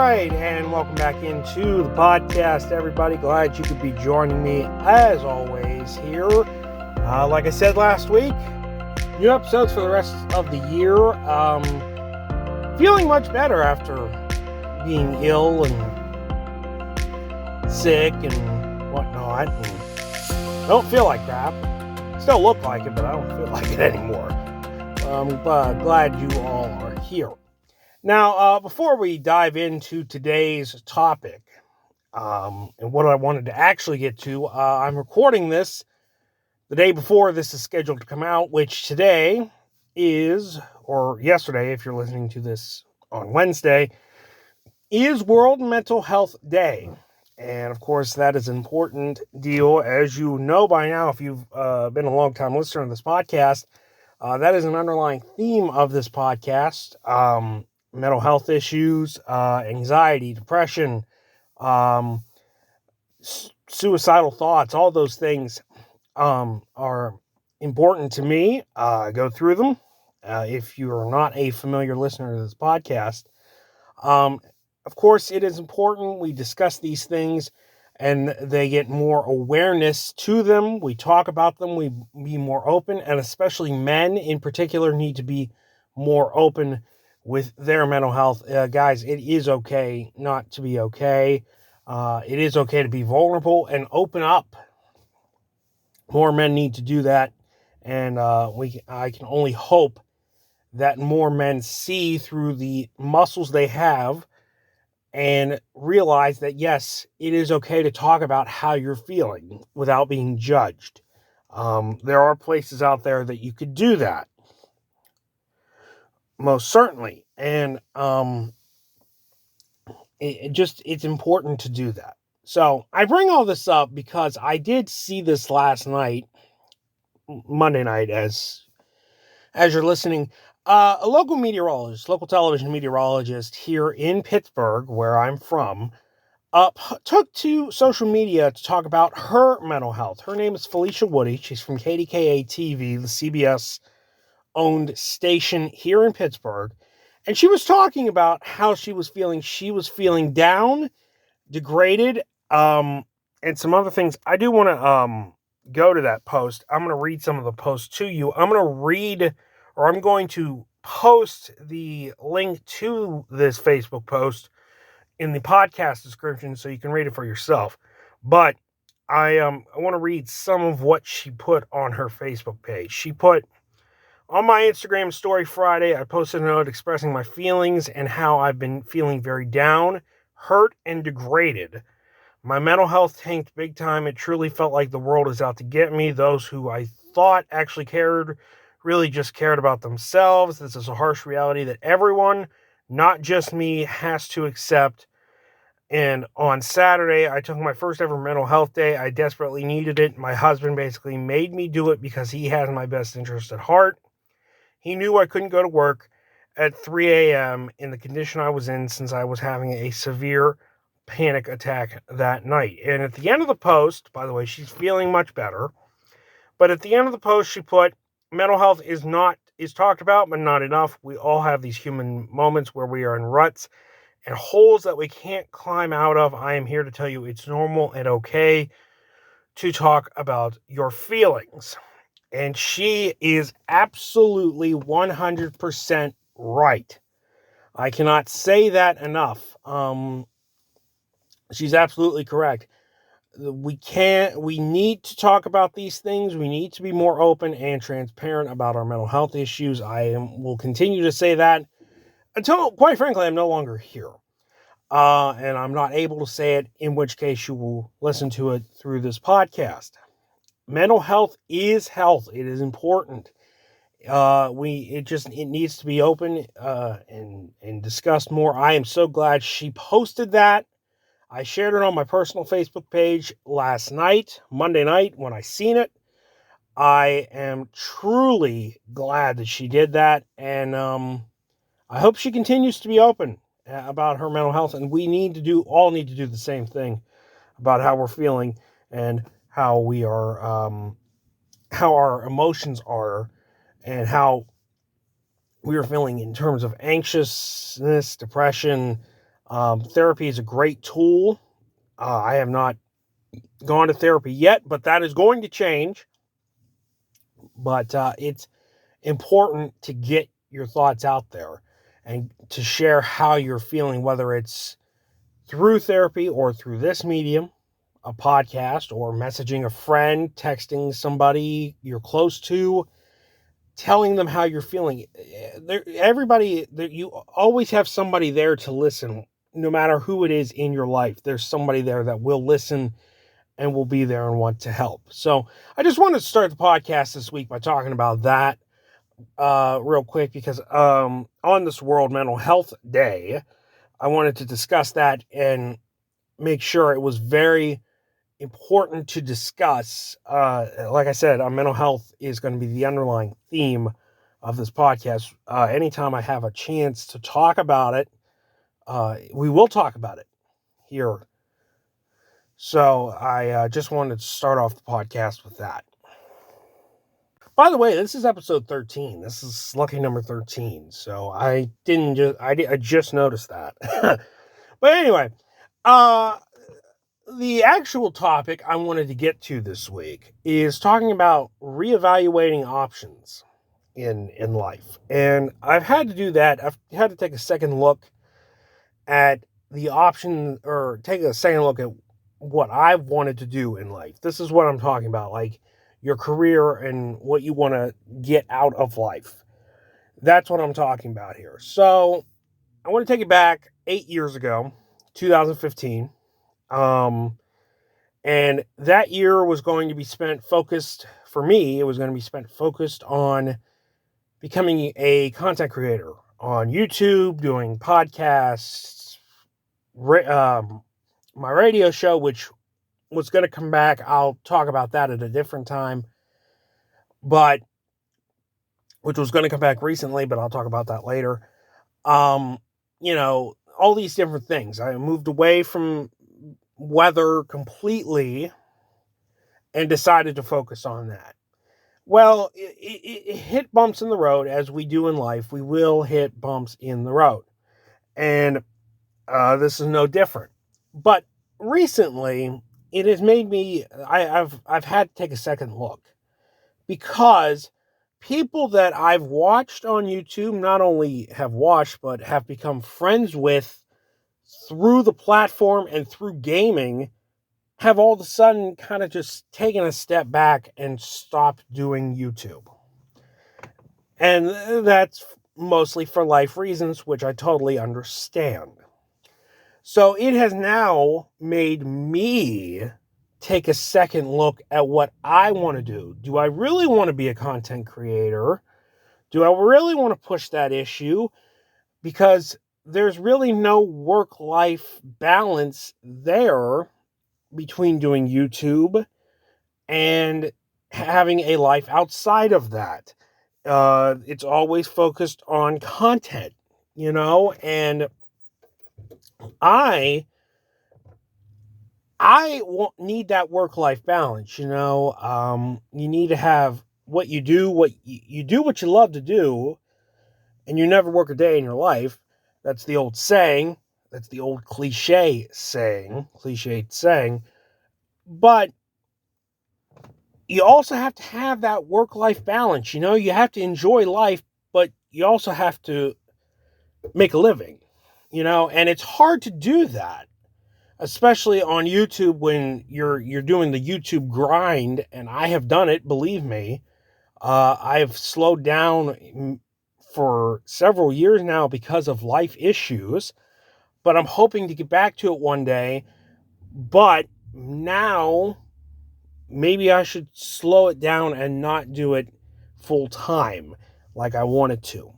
right, and welcome back into the podcast, everybody. Glad you could be joining me, as always, here. Like I said last week, new episodes for the rest of the year. Feeling much better after being ill and sick and whatnot. And don't feel like crap. Still look like it, but I don't feel like it anymore. I'm glad you all are here. Now, before we dive into today's topic, and what I wanted to actually get to, I'm recording this the day before this is scheduled to come out, which today is, or yesterday, if you're listening to this on Wednesday, is World Mental Health Day. And of course, that is an important deal. As you know by now, if you've been a long-time listener to this podcast, that is an underlying theme of this podcast. Mental health issues, anxiety, depression, suicidal thoughts, all those things are important to me. I go through them. If you are not a familiar listener to this podcast, of course, it is important we discuss these things and they get more awareness to them. We talk about them. We be more open, and especially men in particular need to be more open with their mental health. Guys, it is okay not to be okay. It is okay to be vulnerable and open up. More men need to do that, and I can only hope that more men see through the muscles they have and realize that, yes, it is okay to talk about how you're feeling without being judged. There are places out there that you could do that. Most certainly. And it's important to do that. So I bring all this up because I did see this last night, Monday night, as you're listening. A local meteorologist, local television meteorologist here in Pittsburgh, where I'm from, took to social media to talk about her mental health. Her name is Felicia Woody. She's from KDKA-TV, the CBS-owned station here in Pittsburgh. And she was talking about how she was feeling. She was feeling down, degraded, and some other things. I do want to go to that post. I'm going to read some of the posts to you. I'm going to post the link to this Facebook post in the podcast description so you can read it for yourself. But I want to read some of what she put on her Facebook page. She put, on my Instagram story Friday, I posted a note expressing my feelings and how I've been feeling very down, hurt, and degraded. My mental health tanked big time. It truly felt like the world is out to get me. Those who I thought actually cared really just cared about themselves. This is a harsh reality that everyone, not just me, has to accept. And on Saturday, I took my first ever mental health day. I desperately needed it. My husband basically made me do it because he has my best interest at heart. He knew I couldn't go to work at 3 a.m. in the condition I was in since I was having a severe panic attack that night. And at the end of the post, by the way, she's feeling much better. But at the end of the post, she put, mental health is talked about, but not enough. We all have these human moments where we are in ruts and holes that we can't climb out of. I am here to tell you it's normal and okay to talk about your feelings. And she is absolutely 100% right. I cannot say that enough. She's absolutely correct. We need to talk about these things. We need to be more open and transparent about our mental health issues. Will continue to say that until, quite frankly, I'm no longer here. And I'm not able to say it, in which case you will listen to it through this podcast. Mental health is health. It is important. It needs to be open and discussed more. I am so glad she posted that. I shared it on my personal Facebook page last night, Monday night, when I seen it. I am truly glad that she did that, and I hope she continues to be open about her mental health, and we all need to do the same thing about how we're feeling and how we are, how our emotions are, and how we are feeling in terms of anxiousness, depression, Therapy is a great tool. I have not gone to therapy yet, but that is going to change. But it's important to get your thoughts out there and to share how you're feeling, whether it's through therapy or through this medium, a podcast, or messaging a friend, texting somebody you're close to, telling them how you're feeling. You always have somebody there to listen, no matter who it is in your life. There's somebody there that will listen and will be there and want to help. So I just wanted to start the podcast this week by talking about that real quick, because on this World Mental Health Day, I wanted to discuss that and make sure it was very important to discuss. Like I said, mental health is going to be the underlying theme of this podcast. Anytime I have a chance to talk about it, we will talk about it here. So I just wanted to start off the podcast with that. By the way, this is episode 13. This is lucky number 13. So I just noticed that. But anyway, the actual topic I wanted to get to this week is talking about reevaluating options in life. And I've had to do that. I've had to take a second look at the option, or take a second look at what I've wanted to do in life. This is what I'm talking about, like your career and what you want to get out of life. That's what I'm talking about here. So I want to take it back 8 years ago, 2015. And that year was going to be spent focused, for me, it was going to be spent focused on becoming a content creator on YouTube, doing podcasts, my radio show, which was going to come back. I'll talk about that at a different time, but which was going to come back recently, but I'll talk about that later. All these different things. I moved away from weather completely and decided to focus on that. Well, it hit bumps in the road, as we do in life. We will hit bumps in the road. And this is no different. But recently, it has made me, I've had to take a second look, because people that I've watched on YouTube, not only have watched, but have become friends with through the platform and through gaming, have all of a sudden kind of just taken a step back and stopped doing YouTube. And that's mostly for life reasons, which I totally understand. So it has now made me take a second look at what I want to do. Do I really want to be a content creator? Do I really want to push that issue? Because there's really no work-life balance there between doing YouTube and having a life outside of that. It's always focused on content, and I need that work-life balance. You need to have what you do, what you love to do, and you never work a day in your life. That's the old saying. That's the old cliched saying. But you also have to have that work-life balance. You have to enjoy life, but you also have to make a living, and it's hard to do that, especially on YouTube when you're doing the YouTube grind. And I have done it, believe me. I've slowed down for several years now because of life issues, but I'm hoping to get back to it one day. But now maybe I should slow it down and not do it full time like I wanted to.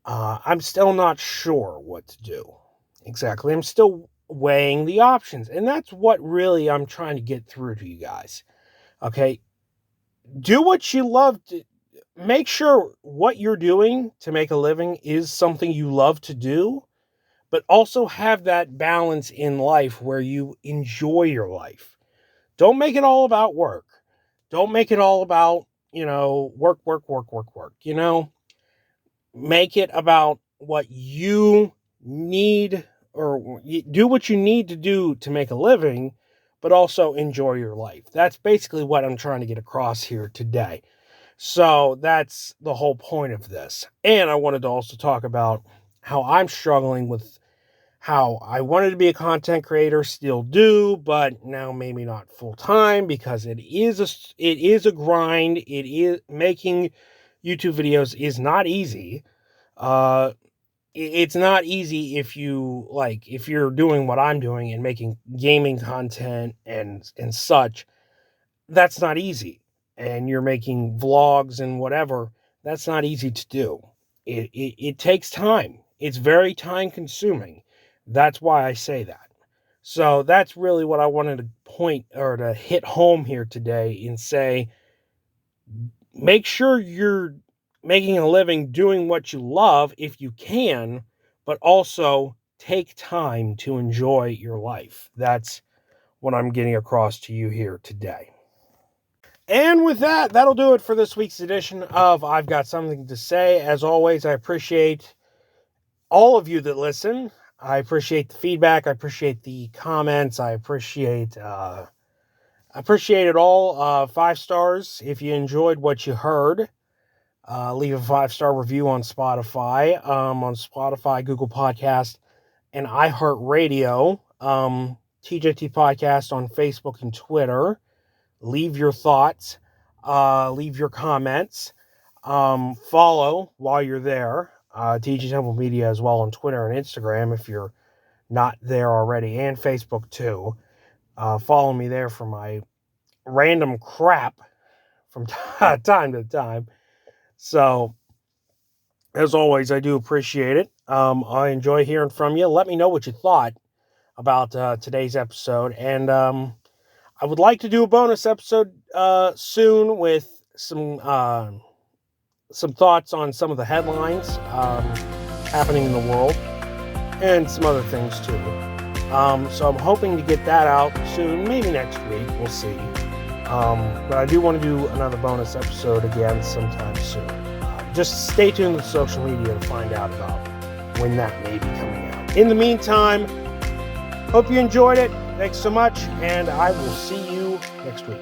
I'm still not sure what to do exactly. I'm still weighing the options, and that's what really I'm trying to get through to you guys. Okay? Do what you love to. Make sure what you're doing to make a living is something you love to do, but also have that balance in life where you enjoy your life. Don't make it all about work. Don't make it all about, work. Make it about what you need or do what you need to do to make a living, but also enjoy your life. That's basically what I'm trying to get across here today. So that's the whole point of this. And I wanted to also talk about how I'm struggling with how I wanted to be a content creator, still do, but now maybe not full time, because it is a grind. It is making YouTube videos is not easy. It's not easy if you're doing what I'm doing and making gaming content and such. That's not easy. And you're making vlogs and whatever. That's not easy to do. It takes time. It's very time consuming. That's why I say that. So that's really what I wanted to point or to hit home here today and say, make sure you're making a living doing what you love if you can, but also take time to enjoy your life. That's what I'm getting across to you here today. And with that, that'll do it for this week's edition of I've Got Something to Say. As always, I appreciate all of you that listen. I appreciate the feedback. I appreciate the comments. I appreciate it all. 5 stars if you enjoyed what you heard. Leave a 5-star review on Spotify, Google Podcast, and iHeartRadio. TJT Podcast on Facebook and Twitter. Leave your thoughts. Leave your comments. Follow while you're there. TJ Temple Media as well on Twitter and Instagram if you're not there already, and Facebook too. Follow me there for my random crap from time to time. So, as always, I do appreciate it. I enjoy hearing from you. Let me know what you thought about today's episode. And I would like to do a bonus episode soon with some thoughts on some of the headlines happening in the world and some other things too. So I'm hoping to get that out soon, maybe next week. We'll see. But I do want to do another bonus episode again sometime soon. Just stay tuned to social media to find out about when that may be coming out. In the meantime, hope you enjoyed it. Thanks so much, and I will see you next week.